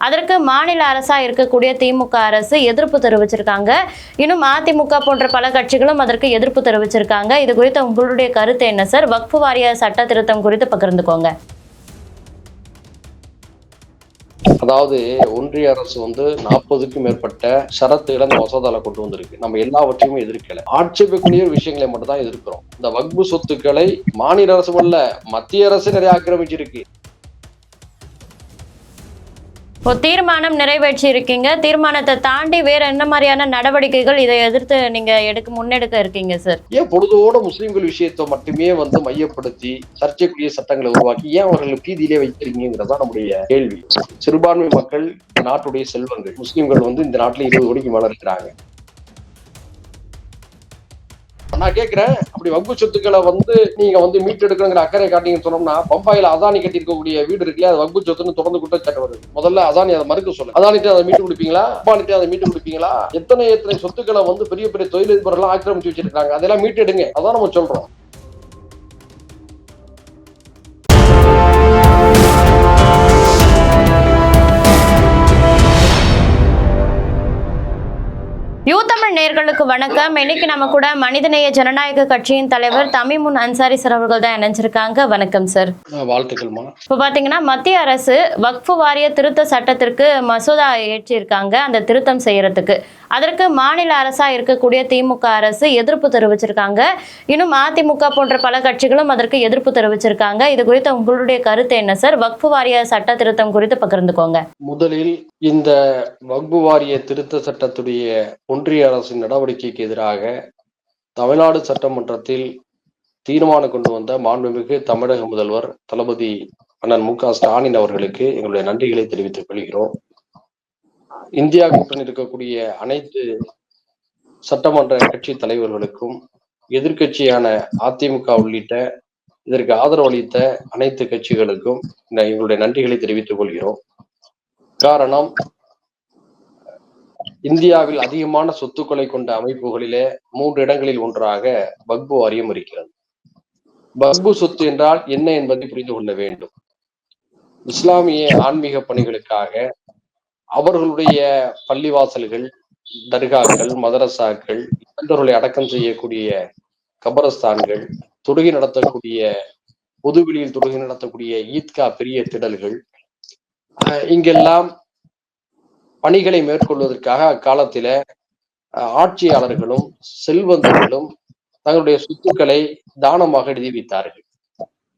அதற்கு மாநில அரசா இருக்கக்கூடிய திமுக அரசு எதிர்ப்பு தெரிவிச்சிருக்காங்க. இன்னும் அதிமுக போன்ற பல கட்சிகளும் அதற்கு எதிர்ப்பு தெரிவிச்சிருக்காங்க. இது குறித்த உங்களுடைய கருத்து என்ன சார்? வக்ஃபு வாரிய சட்ட திருத்தம் குறித்து பகிர்ந்துக்கோங்க. அதாவது ஒன்றிய அரசு 40க்கும் மேற்பட்ட ஷரத்துகளை அந்த மசோதால கொண்டு வந்திருக்கு. நம்ம எல்லாவற்றையுமே எதிர்க்கல. ஆட்சேபிக்கக்கூடிய விஷயங்களை மட்டும் தான் எதிர்க்கிறோம். இந்த வக்பு சொத்துக்களை மாநில அரசு அல்ல, மத்திய அரசு நிறைய ஆக்கிரமிச்சிருக்கு. தீர்மானம் நிறைவேற்றி இருக்கீங்க. தீர்மானத்தை தாண்டி வேற என்ன மாதிரியான நடவடிக்கைகள் இதை எதிர்த்து நீங்க முன்னெடுக்க இருக்கீங்க சார்? ஏன் பொழுதோட முஸ்லிம்கள் விஷயத்தை மட்டுமே மையப்படுத்தி சர்ச்சைக்குரிய சட்டங்களை உருவாக்கி ஏன் அவர்கள் பீதியிலே வைக்கிறீங்கிறதா நம்முடைய கேள்வி. சிறுபான்மை மக்கள் இந்த நாட்டுடைய செல்வங்கள். முஸ்லிம்கள் இந்த நாட்டுல 20 கோடிக்கு மேல இருக்கிறாங்க. நான் கேட்கிறேன், அப்படி வக்பு சொத்துக்களை நீங்க மீட்டெடுக்கணுங்கிற அக்கறை காட்டீங்கன்னு சொன்னோம்னா, பம்பாயில அதானி கட்டியிருக்கக்கூடிய வீடு இருக்குல்ல, அது வக்பு சொத்துன்னு தொடர்ந்து குற்றச்சாட்டு வருது. முதல்ல அதானி அதை மறுக்க சொல்லு. அதானிட்டு அதை மீட்டு கொடுப்பீங்களா? அம்பானிட்டு அதை மீட்டு கொடுப்பீங்களா? எத்தனை சொத்துக்களை பெரிய பெரிய தொழிலதிபர்கள் ஆக்கிரமிச்சு வச்சிருக்காங்க, அதெல்லாம் மீட்டெடுங்க. அதான் நம்ம சொல்றோம். யூதமிழ் நேயர்களுக்கு வணக்கம். இன்னைக்கு நம்ம கூட மனிதநேய ஜனநாயக கட்சியின் தலைவர் தமிமுன் அன்சாரி சார் அவர்கள் தான் இணைஞ்சிருக்காங்க. வணக்கம் சார். வாழ்த்துக்கள்மா. இப்ப பாத்தீங்கன்னா மத்திய அரசு வக்ஃபு வாரிய திருத்த சட்டத்திற்கு மசோதா ஏற்றிருக்காங்க, அந்த திருத்தம் செய்யறதுக்கு. அதற்கு மாநில அரசா இருக்கக்கூடிய திமுக அரசு எதிர்ப்பு தெரிவிச்சிருக்காங்க. இன்னும் அதிமுக போன்ற பல கட்சிகளும் அதற்கு எதிர்ப்பு தெரிவிச்சிருக்காங்க. இது குறித்த உங்களுடைய கருத்து என்ன சார்? வக்ஃபு வாரிய சட்ட திருத்தம் குறித்து பகிர்ந்துக்கோங்க. முதலில் இந்த வக்ஃபு வாரிய திருத்த சட்டத்துடைய ஒன்றிய அரசின் நடவடிக்கைக்கு எதிராக தமிழ்நாடு சட்டமன்றத்தில் தீர்மானம் கொண்டு வந்த மாண்புமிகு தமிழக முதல்வர் தளபதி அண்ணன் மு.க. ஸ்டாலின் அவர்களுக்கு எங்களுடைய நன்றிகளை தெரிவித்துக் கொள்கிறோம். இந்தியா கூட்டணி இருக்கக்கூடிய அனைத்து சட்டமன்ற கட்சி தலைவர்களுக்கும், எதிர்கட்சியான அதிமுக உள்ளிட்ட இதற்கு ஆதரவு அளித்த அனைத்து கட்சிகளுக்கும் எங்களுடைய நன்றிகளை தெரிவித்துக் கொள்கிறோம். காரணம், இந்தியாவில் அதிகமான சொத்துக்களை கொண்ட அமைப்புகளிலே 3 இடங்களில் ஒன்றாக வக்பு வாரியம் இருக்கிறது. வக்பு சொத்து என்றால் என்ன என்பதை புரிந்து கொள்ள வேண்டும். இஸ்லாமிய ஆன்மீக பணிகளுக்காக அவர்களுடைய பள்ளிவாசல்கள், தர்காக்கள், மதரசாக்கள், இறந்தவர்களை அடக்கம் செய்யக்கூடிய கபரஸ்தான்கள், தொழுகை நடத்தக்கூடிய பொதுவெளியில் தொழுகை நடத்தக்கூடிய ஈத்கா பெரிய திடல்கள், இங்கெல்லாம் பணிகளை மேற்கொள்வதற்காக அக்காலத்தில ஆட்சியாளர்களும் செல்வந்தர்களும் தங்களுடைய சொத்துக்களை தானமாக எழுதி வைத்தார்கள்.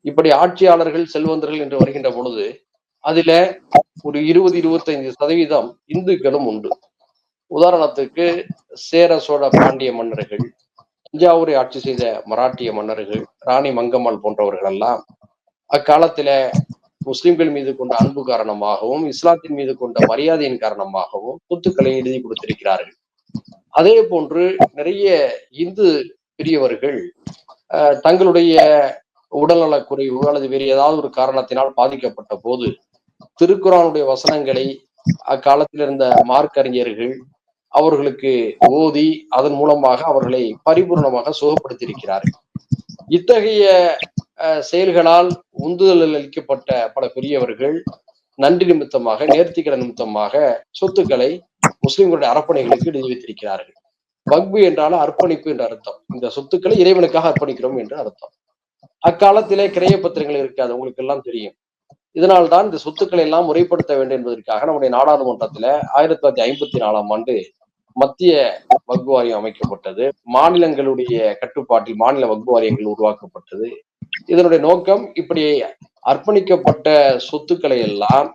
இப்படி ஆட்சியாளர்கள் செல்வந்தர்கள் என்று வருகின்ற பொழுது அதுல ஒரு 20-25% இந்துக்களும் உண்டு. உதாரணத்துக்கு சேர சோழ பாண்டிய மன்னர்கள், தஞ்சாவூரை ஆட்சி செய்த மராட்டிய மன்னர்கள், ராணி மங்கம்மாள் போன்றவர்கள் எல்லாம் அக்காலத்தில முஸ்லிம்கள் மீது கொண்ட அன்பு காரணமாகவும் இஸ்லாத்தின் மீது கொண்ட மரியாதையின் காரணமாகவும் சொத்துக்களை எழுதி கொடுத்திருக்கிறார்கள். அதே போன்று நிறைய இந்து பெரியவர்கள் தங்களுடைய உடல்நலக் குறைவு அல்லது வேறு ஏதாவது ஒரு காரணத்தினால் பாதிக்கப்பட்ட போது திருக்குரானுடைய வசனங்களை அக்காலத்தில் இருந்த மார்க் அறிஞர்கள் அவர்களுக்கு ஓதி அதன் மூலமாக அவர்களை பரிபூர்ணமாக சுகப்படுத்தியிருக்கிறார்கள். இத்தகைய செயல்களால் உந்துதல் அளிக்கப்பட்ட பல பெரியவர்கள் நன்றி நிமித்தமாக, நேர்த்திக்கடன் நிமித்தமாக சொத்துக்களை முஸ்லிம்களுடைய அர்ப்பணிகளுக்கு எழுதி வைத்திருக்கிறார்கள். வக்பு என்றாலும் அர்ப்பணிப்பு என்ற அர்த்தம். இந்த சொத்துக்களை இறைவனுக்காக அர்ப்பணிக்கிறோம் என்று அர்த்தம். அக்காலத்திலே கிரைய பத்திரங்கள் இருக்காது, உங்களுக்கு எல்லாம் தெரியும். இதனால்தான் இந்த சொத்துக்களை எல்லாம் முறைப்படுத்த வேண்டும் என்பதற்காக நம்முடைய நாடாளுமன்றத்துல 1954ஆம் ஆண்டு மத்திய வக்பு வாரியம் அமைக்கப்பட்டது. மாநிலங்களுடைய கட்டுப்பாட்டில் மாநில வக்பு வாரியங்கள் உருவாக்கப்பட்டது. இதனுடைய நோக்கம் இப்படி அர்ப்பணிக்கப்பட்ட சொத்துக்களை எல்லாம்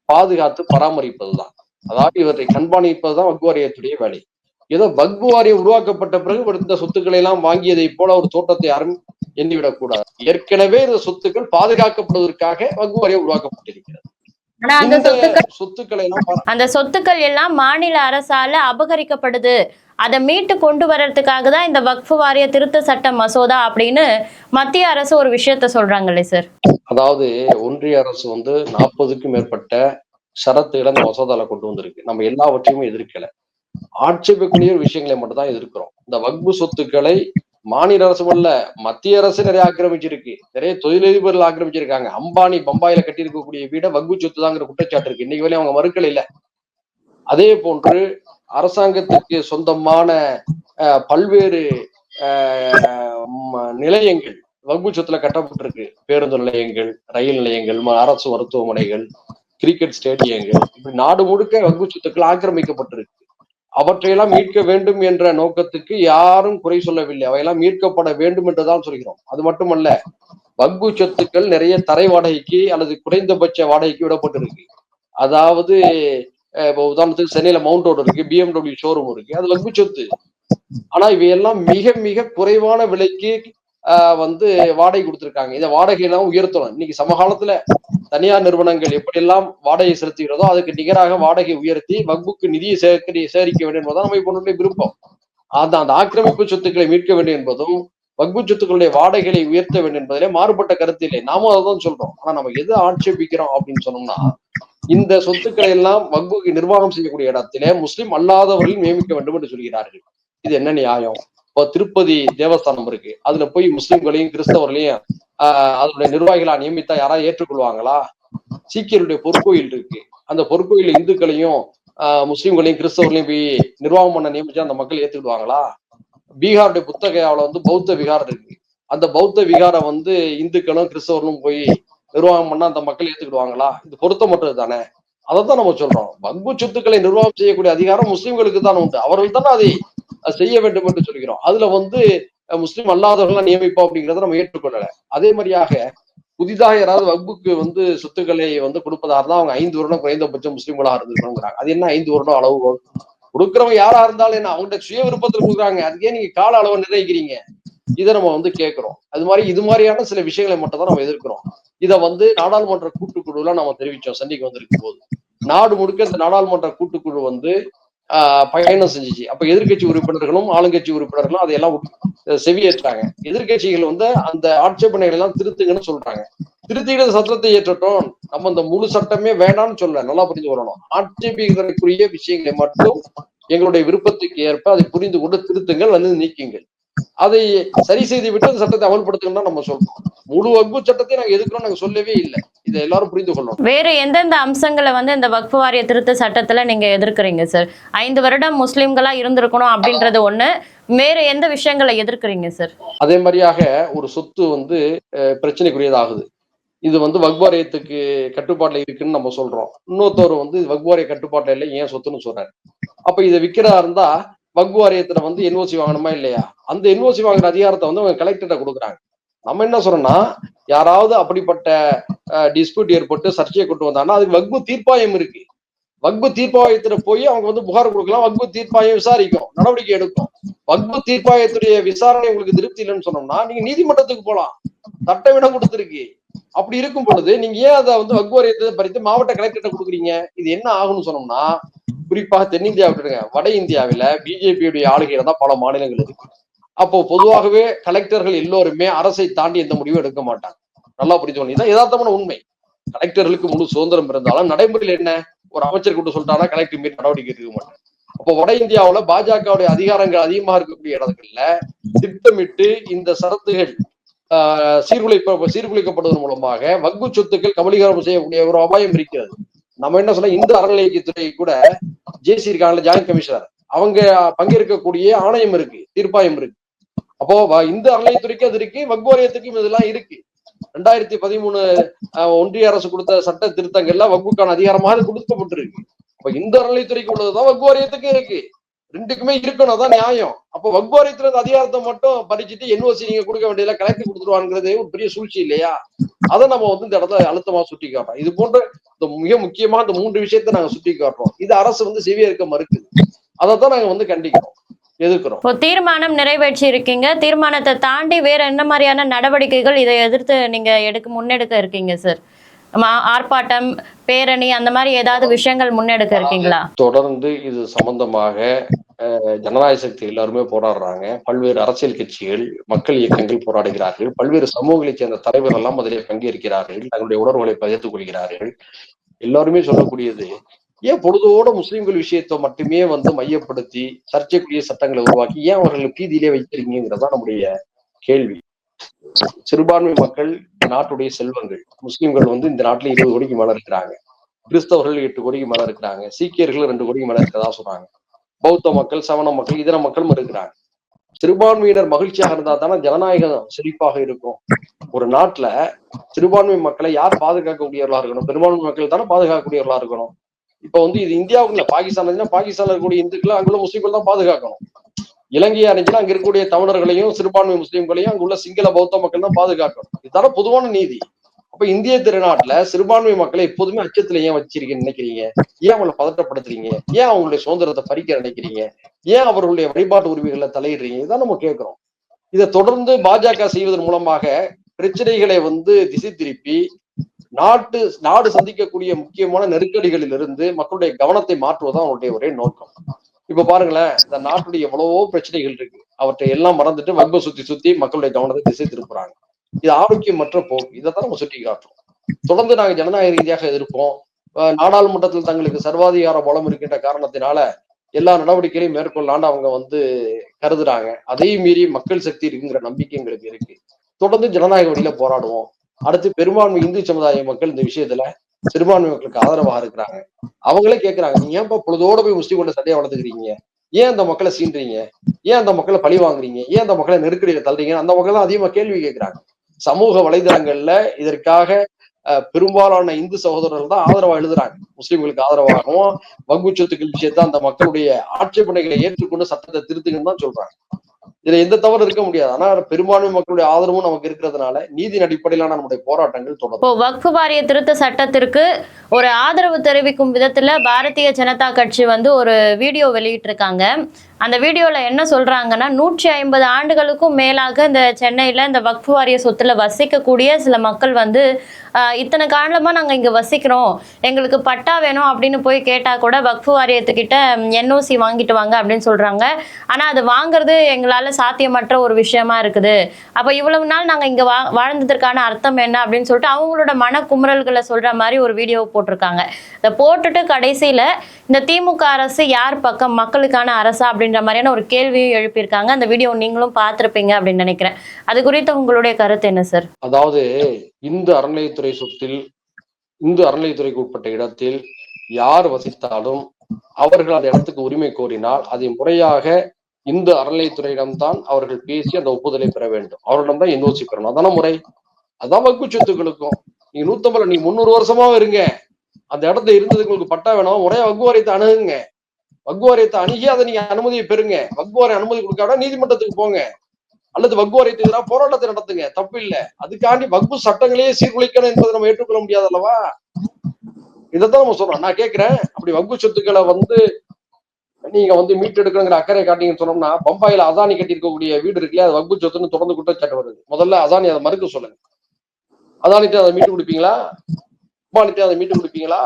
பாதுகாத்து பராமரிப்பதுதான். அதாவது இவற்றை கண்காணிப்பதுதான் வக்பு வாரியத்துடைய வேலை. ஏதோ வக்பு வாரியம் உருவாக்கப்பட்ட பிறகு இந்த சொத்துக்களை எல்லாம் வாங்கியதை போல ஒரு தோட்டத்தை யாரும் எண்ணிவிடக் கூடாது. ஏற்கனவே இந்த சொத்துக்கள் பாதுகாக்கப்படுவதற்காக வக்பு வாரியம் உருவாக்கப்பட்டிருக்கிறது. அந்த சொத்துக்கள் எல்லாம் மாநில அரசால அபகரிக்கப்படுது, அதை மீட்டு கொண்டு வர்றதுக்காக தான் இந்த வக்ஃபு வாரிய திருத்த சட்ட மசோதா அப்படின்னு மத்திய அரசு ஒரு விஷயத்த சொல்றாங்களே சார். அதாவது ஒன்றிய அரசு 40க்கும் மேற்பட்ட ஷரத்துகளை அந்த மசோதால கொண்டு வந்திருக்கு. நம்ம எல்லாவற்றையுமே எதிர்க்கல. ஆட்சேபிக்கக்கூடிய விஷயங்களை மட்டும் தான் எதிர்க்கிறோம். இந்த வக்பு சொத்துக்களை மாநில அரசு அல்ல, மத்திய அரசு நிறைய ஆக்கிரமிச்சிருக்கு. நிறைய தொழிலதிபர்கள் ஆக்கிரமிச்சிருக்காங்க. அம்பானி பம்பாயில கட்டி இருக்கக்கூடிய வீட வக்பு சொத்து தாங்கிற குற்றச்சாட்டு இருக்கு. இன்னைக்கு வரையும் அவங்க மறுக்கல இல்ல. அதே போன்று அரசாங்கத்துக்கு சொந்தமான பல்வேறு நிலையங்கள் வக்பு சொத்துல கட்டப்பட்டிருக்கு. பேருந்து நிலையங்கள், ரயில் நிலையங்கள், அரசு மருத்துவமனைகள், கிரிக்கெட் ஸ்டேடியங்கள், இப்படி நாடு முழுக்க வக்பு சொத்துக்கள் ஆக்கிரமிக்கப்பட்டிருக்கு. அவற்றையெல்லாம் மீட்க வேண்டும் என்ற நோக்கத்துக்கு யாரும் குறை சொல்லவில்லை. அவையெல்லாம் மீட்கப்பட வேண்டும் என்றுதான் சொல்கிறோம். அது மட்டுமல்ல, வக்பு சொத்துக்கள் நிறைய தரை வாடகைக்கு அல்லது குறைந்தபட்ச வாடகைக்கு விடப்பட்டிருக்கு. அதாவது இப்போ உதாரணத்துக்கு சென்னையில மவுண்ட் ரோடு இருக்கு, BMW ஷோரூம் இருக்கு, அது வக்பு சொத்து. ஆனா இவையெல்லாம் மிக மிக குறைவான விலைக்கு வந்து வாடகை கொடுத்திருக்காங்க. இதை வாடகையெல்லாம் உயர்த்தணும். இன்னைக்கு சமகாலத்துல தனியார் நிறுவனங்கள் எப்படியெல்லாம் வாடகை செலுத்துகிறதோ அதுக்கு நிகராக வாடகை உயர்த்தி வக்புக்கு நிதியை சேகரிக்க வேண்டும் என்பதுதான் நம்ம இப்போ விருப்பம். அந்த ஆக்கிரமிப்பு சொத்துக்களை மீட்க வேண்டும் என்பதும் வக்பு சொத்துக்களுடைய வாடகைகளை உயர்த்த வேண்டும் என்பதிலே மாறுபட்ட கருத்து இல்லை. நாமும் அதான் சொல்றோம். ஆனா நம்ம எதை ஆட்சேபிக்கிறோம் அப்படின்னு சொன்னோம்னா, இந்த சொத்துக்களை எல்லாம் வக்புக்கு நிர்வாகம் செய்யக்கூடிய இடத்திலே முஸ்லிம் அல்லாதவர்கள் நியமிக்க வேண்டும் என்று சொல்கிறார்கள். இது என்ன நியாயம்? இப்போ திருப்பதி தேவஸ்தானம் இருக்கு, அதுல போய் முஸ்லிம்களையும் கிறிஸ்தவர்களையும் அதனுடைய நிர்வாகிகளா நியமித்தா யாராவது ஏற்றுக்கொள்வாங்களா? சீக்கியருடைய பொற்கோயில் இருக்கு, அந்த பொற்கோயில் இந்துக்களையும் முஸ்லிம்களையும் கிறிஸ்தவர்களையும் போய் நிர்வாகம் பண்ண நியமிச்சா அந்த மக்கள் ஏத்துக்கிடுவாங்களா? பீகாருடைய புத்தகையாவில் வந்து பௌத்த விகாரம் இருக்கு, அந்த பௌத்த விகாரம் வந்து இந்துக்களும் கிறிஸ்தவர்களும் போய் நிர்வாகம் பண்ணா அந்த மக்கள் ஏத்துக்கிடுவாங்களா? இது பொருத்தமற்றது தானே. அதைத்தான் நம்ம சொல்றோம். வக்பு சொத்துக்களை நிர்வாகம் செய்யக்கூடிய அதிகாரம் முஸ்லிம்களுக்கு தான் உண்டு. அவர்கள் தானே அதை செய்ய வேண்டும் என்று சொல்கிறோம். அதுல வந்து முஸ்லிம் அல்லாதவர்கள் நியமிப்போம் அப்படிங்கிறத நம்ம ஏற்றுக்கொள்ளல. அதே மாதிரியாக புதிதாக யாராவது வக்புக்கு வந்து சொத்துக்களை வந்து கொடுப்பதா இருந்தா அவங்க 5 வருடம் குறைந்தபட்சம் முஸ்லிம்களா இருந்துக்கணுங்கிறாங்க. அது என்ன 5 வருடம் அளவுகோல்? கொடுக்குறவங்க யாரா இருந்தாலும் என்ன, அவங்கள்ட்ட சுய விருப்பத்தில் கொடுக்குறாங்க, அதுக்கே நீங்க கால அளவை நிர்ணயிக்கிறீங்க? இதை நம்ம வந்து கேட்கிறோம். இது மாதிரியான சில விஷயங்களை மட்டும் தான் நம்ம எதிர்க்கிறோம். இதை வந்து நாடாளுமன்ற கூட்டுக்குழுல நம்ம தெரிவிச்சோம் சென்னைக்கு வந்திருக்கும் போது. நாடு முழுக்க இந்த நாடாளுமன்ற கூட்டுக்குழு வந்து பயணம் செஞ்சிச்சு. அப்ப எதிர்கட்சி உறுப்பினர்களும் ஆளுங்கட்சி உறுப்பினர்களும் அதையெல்லாம் செவியேற்றாங்க. எதிர்கட்சிகள் வந்து அந்த ஆட்சேபனைகள் எல்லாம் திருத்துங்கன்னு சொல்றாங்க. திருத்திக்கிற சட்டத்தை ஏற்றட்டும், நம்ம இந்த முழு சட்டமே வேண்டாம்னு சொல்ல, நல்லா புரிந்து கொள்ளணும். ஆட்சேபிக்கிறதுக்குரிய விஷயங்களை மட்டும் எங்களுடைய விருப்பத்துக்கு ஏற்ப அதை புரிந்து கொண்டு திருத்துங்கள், வந்து நீக்குங்கள். அதை சரி செய்து விட்டு அந்த சட்டத்தை அமல்படுத்தணும் நம்ம சொல்றோம். முழு வக்பு சட்டத்தை நாங்க எதுக்குறோம் நாங்க சொல்லவே இல்லை. இதை எல்லாரும் புரிந்து கொள்ளணும். வேற எந்தெந்த அம்சங்களை வந்து இந்த வக்ஃப் வாரிய திருத்த சட்டத்துல நீங்க எதிர்க்கிறீங்க சார்? 5 வருடம் முஸ்லிம்களா இருந்திருக்கணும் அப்படின்றது ஒண்ணு, வேற எந்த விஷயங்களை எதிர்க்கிறீங்க சார்? அதே மாதிரியாக ஒரு சொத்து வந்து பிரச்சனைக்குரியதாகுது, இது வந்து வக்ஃப் வாரியத்துக்கு கட்டுப்பாட்டுல இருக்குன்னு நம்ம சொல்றோம். இன்னொருத்தவர் வந்து வக்ஃப் வாரிய கட்டுப்பாட்டுல இல்லை, ஏன் சொத்துன்னு சொல்றாரு. அப்ப இதை விற்கிறதா இருந்தா வக்ஃப் வாரியத்துல வந்து என்ஓசி வாங்கணுமா இல்லையா? அந்த என்ஓசி வாங்குற அதிகாரத்தை வந்து அவங்க கலெக்டர்கிட்ட கொடுக்குறாங்க. நம்ம என்ன சொல்றோம்னா, யாராவது அப்படிப்பட்ட டிஸ்பியூட் ஏற்பட்டு சர்ச்சையை கொண்டு வந்தாங்கன்னா அதுக்கு வக்ஃபு தீர்ப்பாயம் இருக்கு. வக்ஃபு தீர்ப்பாயத்துல போய் அவங்க வந்து புகார் கொடுக்கலாம். வக்ஃபு தீர்ப்பாயம் விசாரிக்கும், நடவடிக்கை எடுக்கும். வக்ஃபு தீர்ப்பாயத்துடைய விசாரணை உங்களுக்கு திருப்தி இல்லைன்னு சொன்னோம்னா நீங்க நீதிமன்றத்துக்கு போலாம். சட்டம் இடம் கொடுத்திருக்கு. அப்படி இருக்கும் பொழுது நீங்க ஏன் அதை வந்து வக்ஃபு வாரியத்தை பறித்து மாவட்ட கலெக்டர்கிட்ட கொடுக்குறீங்க? இது என்ன ஆகும்னு சொன்னோம்னா, குறிப்பாக தென்னிந்தியா விட்டுருங்க, வட இந்தியாவில பிஜேபியுடைய ஆளுகையில தான் பல மாநிலங்கள் இருக்கு. அப்போ பொதுவாகவே கலெக்டர்கள் எல்லோருமே அரசை தாண்டி எந்த முடிவும் எடுக்க மாட்டாங்க. நல்லா புரிஞ்சு, இதுதான் யதார்த்தமான உண்மை. கலெக்டர்களுக்கு முழு சுதந்திரம் இருந்தாலும் நடைமுறையில் என்ன, ஒரு அமைச்சர் கூட்டு சொல்லிட்டாரா கலெக்டர் மீது நடவடிக்கை எடுக்க மாட்டாங்க. அப்போ வட இந்தியாவுல பாஜகவுடைய அதிகாரங்கள் அதிகமாக இருக்கக்கூடிய இடங்கள்ல திட்டமிட்டு இந்த சரத்துகள் சீர்குலைக்கப்படுவதன் மூலமாக வக்ஃபு சொத்துக்கள் கபலீகரம் செய்யக்கூடிய ஒரு அபாயம் இருக்கிறது. நம்ம என்ன சொல்ல, இந்து அறநிலையத்துறை கூட ஜேசி இருக்காங்கல்ல, ஜாயின்ட் கமிஷனர், அவங்க பங்கேற்கக்கூடிய ஆணையம் இருக்கு, தீர்ப்பாயம் இருக்கு. அப்போ இந்து அறநிலையத்துறைக்கு அது இருக்கு, வக்ஃப் வாரியத்துக்கும் இதெல்லாம் இருக்கு. 2013 ஒன்றிய அரசு கொடுத்த சட்ட திருத்தங்கள்ல வக்ஃபுக்கான அதிகாரமாக கொடுக்கப்பட்டிருக்கு. அப்ப இந்து அறநிலையத்துறைக்கு உள்ளதுதான் வக்ஃப் வாரியத்துக்கு இருக்கு. ரெண்டுக்குமே இருக்கணும், அதான் நியாயம். அப்போ வக்ஃப் வாரியத்துல அதிகாரத்தை மட்டும் பறிச்சுட்டு என்ஓசி நீங்க கொடுக்க வேண்டியதுல கலெக்டர் கொடுத்துருவாங்கிறது ஒரு பெரிய சூழ்ச்சி இல்லையா? அதை நம்ம வந்து இந்த இடத்துல அழுத்தமா சுட்டி காட்டுறோம். இது போன்ற மிக முக்கியமா இந்த 3 விஷயத்தை நாங்க சுட்டி காட்டுறோம். இது அரசு வந்து செவியேற்க மறுக்குது. அதைத்தான் நாங்க வந்து கண்டிக்கிறோம், எதிர்க்கிறோம். இப்போ தீர்மானம் நிறைவேற்றி இருக்கீங்க, தீர்மானத்தை தாண்டி வேற என்ன மாதிரியான நடவடிக்கைகள் இதை எதிர்த்து நீங்க முன்னெடுக்க இருக்கீங்க சார்? ஆர்ப்பாட்டம், பேரணி, அந்த மாதிரி ஏதாவது விஷயங்கள் முன்னெடுக்க இருக்கீங்களா? தொடர்ந்து இது சம்பந்தமாக ஜனநாயக சக்தி எல்லாருமே போராடுறாங்க. பல்வேறு அரசியல் கட்சிகள், மக்கள் இயக்கங்கள் போராடுகிறார்கள். பல்வேறு சமூகங்களைச் சேர்ந்த தலைவர்கள் எல்லாம் அதிலே பங்கேற்கிறார்கள், தங்களுடைய உணர்வுகளை பகிர்ந்து கொள்கிறார்கள். எல்லாருமே சொல்லக்கூடியது, ஏன் பொழுதோட முஸ்லிம்கள் விஷயத்தை மட்டுமே வந்து மையப்படுத்தி சர்ச்சைக்குரிய சட்டங்களை உருவாக்கி ஏன் அவர்களை பீதியிலே வைக்கிறீங்கிறதா நம்முடைய கேள்வி. சிறுபான்மை மக்கள் இந்த நாட்டுடைய செல்வங்கள். முஸ்லிம்கள் வந்து இந்த நாட்டுல 20 கோடிக்கு மேல இருக்கிறாங்க. கிறிஸ்தவர்கள் 8 கோடிக்கு மேல இருக்கிறாங்க. சீக்கியர்கள் 2 கோடிக்கு மேல இருக்கிறதா சொல்றாங்க. பௌத்த மக்கள், சமண மக்கள், இதர மக்களும் இருக்கிறாங்க. சிறுபான்மையினர் மகிழ்ச்சியாக இருந்தா தானே ஜனநாயகம் செழிப்பாக இருக்கும். ஒரு நாட்டுல சிறுபான்மை மக்களை யார் பாதுகாக்கக்கூடியவர்களா இருக்கணும்? பெரும்பான்மை மக்கள் தானே பாதுகாக்கக்கூடியவர்களா இருக்கணும். இப்ப வந்து இது இந்தியாவுக்கு இல்ல, பாகிஸ்தான் பாகிஸ்தான்ல இருக்கக்கூடிய இந்துக்களை அங்குள்ள முஸ்லிம்கள் தான் பாதுகாக்கணும். இலங்கையா இருந்துச்சுன்னா அங்க இருக்கக்கூடிய தமிழர்களையும் சிறுபான்மை முஸ்லிம்களையும் அங்குள்ள சிங்கள பௌத்த மக்கள் தான் பாதுகாக்கணும். இதுதான பொதுவான நீதி. அப்ப இந்திய திருநாட்டுல சிறுபான்மை மக்களை எப்போதுமே அச்சத்துல ஏன் வச்சிருக்கீங்கன்னு நினைக்கிறீங்க? ஏன் அவங்களை பதட்டப்படுத்துறீங்க? ஏன் அவங்களுடைய சுதந்திரத்தை பறிக்க நினைக்கிறீங்க? ஏன் அவர்களுடைய வழிபாட்டு உரிமைகளை தலையிடுறீங்க? இதான் நம்ம கேட்கிறோம். இதை தொடர்ந்து பாஜக செய்வதன் மூலமாக பிரச்சனைகளை வந்து திசை திருப்பி நாடு சந்திக்கக்கூடிய முக்கியமான நெருக்கடிகளில் இருந்து மக்களுடைய கவனத்தை மாற்றுவதுதான் அவருடைய ஒரே நோக்கம். இப்ப பாருங்களேன், இந்த நாட்டுடைய எவ்வளவோ பிரச்சனைகள் இருக்கு. அவற்றை எல்லாம் மறந்துட்டு வக்ப சுத்தி மக்களுடைய கவனத்தை திசை திருப்புறாங்க. இது ஆரோக்கியமற்ற போக்கு. இதைத்தான் நம்ம சுட்டி காட்டுறோம். தொடர்ந்து நாங்க ஜனநாயக ரீதியாக எதிர்ப்போம். நாடாளுமன்றத்தில் தங்களுக்கு சர்வாதிகார பலம் இருக்கின்ற காரணத்தினால எல்லா நடவடிக்கைகளையும் மேற்கொள்ளான்னு அவங்க வந்து கருதுறாங்க. அதையும் மீறி மக்கள் சக்தி இருக்குங்கிற நம்பிக்கை எங்களுக்கு இருக்கு. தொடர்ந்து ஜனநாயக வழியில போராடுவோம். அடுத்து பெரும்பான்மை இந்து சமுதாய மக்கள் இந்த விஷயத்துல சிறுபான்மை மக்களுக்கு ஆதரவாக இருக்கிறாங்க. அவங்களே கேட்கிறாங்க, நீங்க ஏன் பொழுதோட போய் முஸ்லீம் சண்டையை வளர்த்துக்கிறீங்க? ஏன் அந்த மக்களை சீன்றீங்க? ஏன் அந்த மக்களை பழி வாங்குறீங்க? ஏன் அந்த மக்களை நெருக்கடியில தள்ளுறீங்க? அந்த மக்கள் தான் அதிகமா கேள்வி கேட்கிறாங்க. சமூக வலைதளங்கள்ல இதற்காக பெரும்பாலான இந்து சகோதரர்கள் தான் ஆதரவா எழுதுறாங்க. முஸ்லிம்களுக்கு ஆதரவாகவும் வக்பு சொத்துக்கள் விஷயத்த அந்த மக்களுடைய ஆட்சேபனைகளை ஏற்றுக்கொண்டு சட்டத்தை திருத்துங்கன்னு தான் சொல்றாங்க. இதுல எந்த தவறு இருக்க முடியாது. ஆனா பெரும்பான்மை மக்களுடைய ஆதரவும் நமக்கு இருக்கிறதுனால நீதியின் அடிப்படையிலான நம்முடைய போராட்டங்கள் தொடரும். இப்போ வக்ஃப் வாரிய திருத்த சட்டத்திற்கு ஒரு ஆதரவு தெரிவிக்கும் விதத்துல பாரதிய ஜனதா கட்சி வந்து ஒரு வீடியோ வெளியிட்டிருக்காங்க. அந்த வீடியோல என்ன சொல்றாங்கன்னா, 150 ஆண்டுகளுக்கும் மேலாக இந்த சென்னையில இந்த வக்ஃப் வாரிய சொத்துல வசிக்கக்கூடிய சில மக்கள் வந்து இத்தனை காலமா நாங்க இங்க வசிக்கிறோம், எங்களுக்கு பட்டா வேணும் அப்படின்னு போய் கேட்டா கூட வக்ஃப் வாரியத்துக்கிட்ட என்ஓசி வாங்கிட்டு வாங்க அப்படின்னு சொல்றாங்க. ஆனா அது வாங்குறது எங்களால சாத்தியமற்ற ஒரு விஷயமா இருக்குது. அப்ப இவ்வளவு நாள் நாங்க இங்க வாழ்ந்ததற்கான அர்த்தம் என்ன அப்படின்னு சொல்லிட்டு அவங்களோட மன குமுறல்களை சொல்ற மாதிரி ஒரு வீடியோ போட்டிருக்காங்க. இதை போட்டுட்டு கடைசியில இந்த திமுக அரசு யார் பக்கம், மக்களுக்கான அரசா அப்படின்ற மாதிரியான ஒரு கேள்வியும் எழுப்பியிருக்காங்க. அந்த வீடியோ நீங்களும் பார்த்திருப்பீங்க அப்படின்னு நினைக்கிறேன். அது குறித்து உங்களுடைய கருத்து என்ன சார்? அதாவது இந்து அறநிலையத்துறை சொத்தில், இந்து அறநிலையத்துறைக்கு உட்பட்ட இடத்தில் யார் வசித்தாலும் அவர்கள் அந்த இடத்துக்கு உரிமை கோரினால் அதை முறையாக இந்து அறநிலையத்துறையிடம்தான் அவர்கள் பேசி அந்த ஒப்புதலை பெற வேண்டும். அவர்களிடம் தான் என்ஓசி பெறணும். அதான முறை. அதான் வக்பு சொத்துக்களுக்கும். நீங்க 150 நீங்க 300 வருஷமாவும் இருங்க, அந்த இடத்துல இருந்ததுக்கு உங்களுக்கு பட்டா வேணும், முறையா வக்பு வாரியத்தை அணுகுங்க. வக்பு வாரியத்தை அணுகி அதை நீங்க அனுமதியை பெறுங்க. வக்பு வாரியம் அனுமதி கொடுக்காத நீதிமன்றத்துக்கு போங்க, அல்லது வக்பு வாரியத்துக்கு எதிராக போராட்டத்தை நடத்துங்க, தப்பு இல்லை. அதுக்காண்டி வக்பு சட்டங்களையே சீர்குலைக்கணும் என்பதை நம்ம ஏற்றுக்கொள்ள முடியாது அல்லவா? இதைத்தான் நம்ம சொல்றோம். நான் கேட்கிறேன், அப்படி வக்பு சொத்துக்களை வந்து நீங்க வந்து மீட்டெடுக்கணுங்கிற அக்கறை காட்டிங்கன்னு சொன்னோம்னா, பம்பாயில அதானி கட்டி இருக்கக்கூடிய வீடு இருக்குல்லையா, அது வக்பு சொத்துன்னு தொடர்ந்து குற்றச்சாட்டு வருது. முதல்ல அதானி அதை மறுக்க சொல்லுங்க. அதானிட்டு அதை மீட்டு கொடுப்பீங்களா? அம்பானிட்டு அதை மீட்டு கொடுப்பீங்களா?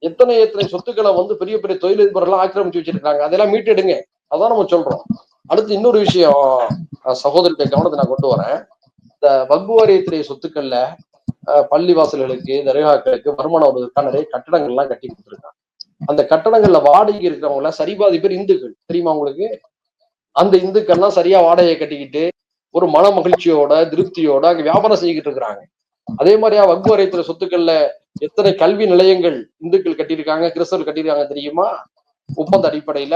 எத்தனை சொத்துக்களை வந்து பெரிய பெரிய தொழிலதிபர்கள் ஆக்கிரமிச்சு வச்சிருக்காங்க, அதெல்லாம் மீட்டெடுங்க. அதான் நம்ம சொல்றோம். அடுத்து இன்னொரு விஷயம் சகோதரத்தை கவனத்தை நான் கொண்டு வரேன். இந்த வக்பு வாரியத்துறை சொத்துக்கள்ல பள்ளி வாசல்களுக்கு, தர்காக்களுக்கு வருமானம் வருவதற்கான நிறைய கட்டடங்கள்லாம் கட்டி கொடுத்துருக்காங்க. அந்த கட்டடங்கள்ல வாடகை இருக்கிறவங்கள சரிபாதி பேர் இந்துக்கள், தெரியுமா உங்களுக்கு? அந்த இந்துக்கள்லாம் சரியா வாடகையை கட்டிக்கிட்டு ஒரு மன மகிழ்ச்சியோட திருப்தியோட அங்க வியாபாரம் செய்கிட்டு இருக்கிறாங்க. அதே மாதிரியா வக்பு வாரியத்துறை சொத்துக்கள்ல எத்தனை கல்வி நிலையங்கள் இந்துக்கள் கட்டியிருக்காங்க, கிறிஸ்தவர்கள் கட்டியிருக்காங்க தெரியுமா? ஒப்பந்த அடிப்படையில.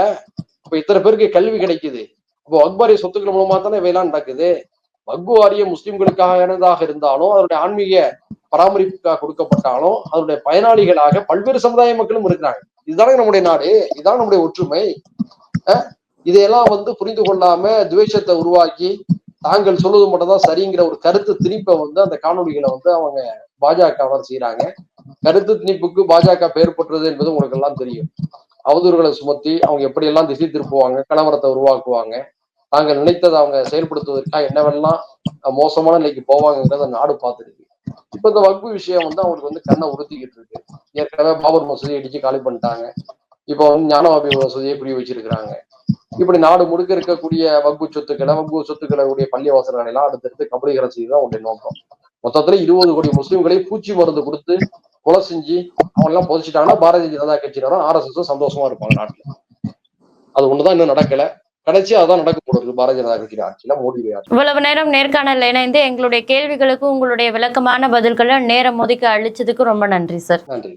அப்ப இத்தனை பேருக்கு கல்வி கிடைக்குது. அப்போ வக்பு வாரிய சொத்துக்கள் மூலமா தானே இவையெல்லாம் நடக்குது. வக்பு வாரியம் முஸ்லிம்களுக்காக இருந்தாலும், அதனுடைய ஆன்மீக பராமரிப்புக்காக கொடுக்கப்பட்டாலும், அதனுடைய பயனாளிகளாக பல்வேறு சமுதாய மக்களும் இருக்கிறாங்க. இதுதானே நம்முடைய நாடு, இதுதான் நம்முடைய ஒற்றுமை. இதையெல்லாம் வந்து புரிந்து கொள்ளாம துவேஷத்தை உருவாக்கி தாங்கள் சொல்வது மட்டும் தான் சரிங்கிற ஒரு கருத்து திணிப்பை வந்து அந்த காணொலிகளை வந்து அவங்க பாஜக செய்யறாங்க. கருத்து திணிப்புக்கு பாஜக பெயர் பெற்றது என்பது உங்களுக்கு எல்லாம் தெரியும். அவதூறுகளை சுமத்தி அவங்க எப்படியெல்லாம் திசை திருப்புவாங்க, கலவரத்தை உருவாக்குவாங்க, தாங்கள் நினைத்ததை அவங்க செயல்படுத்துவதற்காக என்னவெல்லாம் மோசமான நிலைக்கு போவாங்கிறத நாடு பார்த்துருக்கு. இப்ப இந்த வக்பு விஷயம் வந்து அவங்களுக்கு வந்து கண்ணை உறுத்திக்கிட்டு இருக்கு. ஏற்கனவே பாபர் மசூதியை இடிச்சு காலி பண்ணிட்டாங்க. இப்ப வந்து ஞானவாபி மசூதியை புரிய வச்சிருக்கிறாங்க. இப்படி நாடு முழுக்க இருக்கக்கூடிய வக்பு சொத்துக்களுடைய பள்ளி வாசல்களை எல்லாம் அடுத்தடுத்து கபலீகரம் செய்யதான் உடைய நோக்கம். மொத்தத்துல 20 கோடி முஸ்லிம்களை பூச்சி மருந்து கொடுத்து கொலை செஞ்சு அவங்க எல்லாம் புதைச்சிட்டாங்கன்னா பாரதிய ஜனதா கட்சியினரும் RSS சந்தோஷமா இருப்பாங்க நாட்டுல. அது ஒண்ணுதான் இன்னும் நடக்கல. கடைசி அதான் நடக்க போடுறது பாரதிய ஜனதா கட்சியின் ஆட்சியில மோடி ஆட்சி. இவ்வளவு நேரம் நேர்காணல் இணைந்து எங்களுடைய கேள்விகளுக்கு உங்களுடைய விளக்கமான பதில்களை நேரம் ஒதுக்கி அளிச்சதுக்கு ரொம்ப நன்றி சார். நன்றி.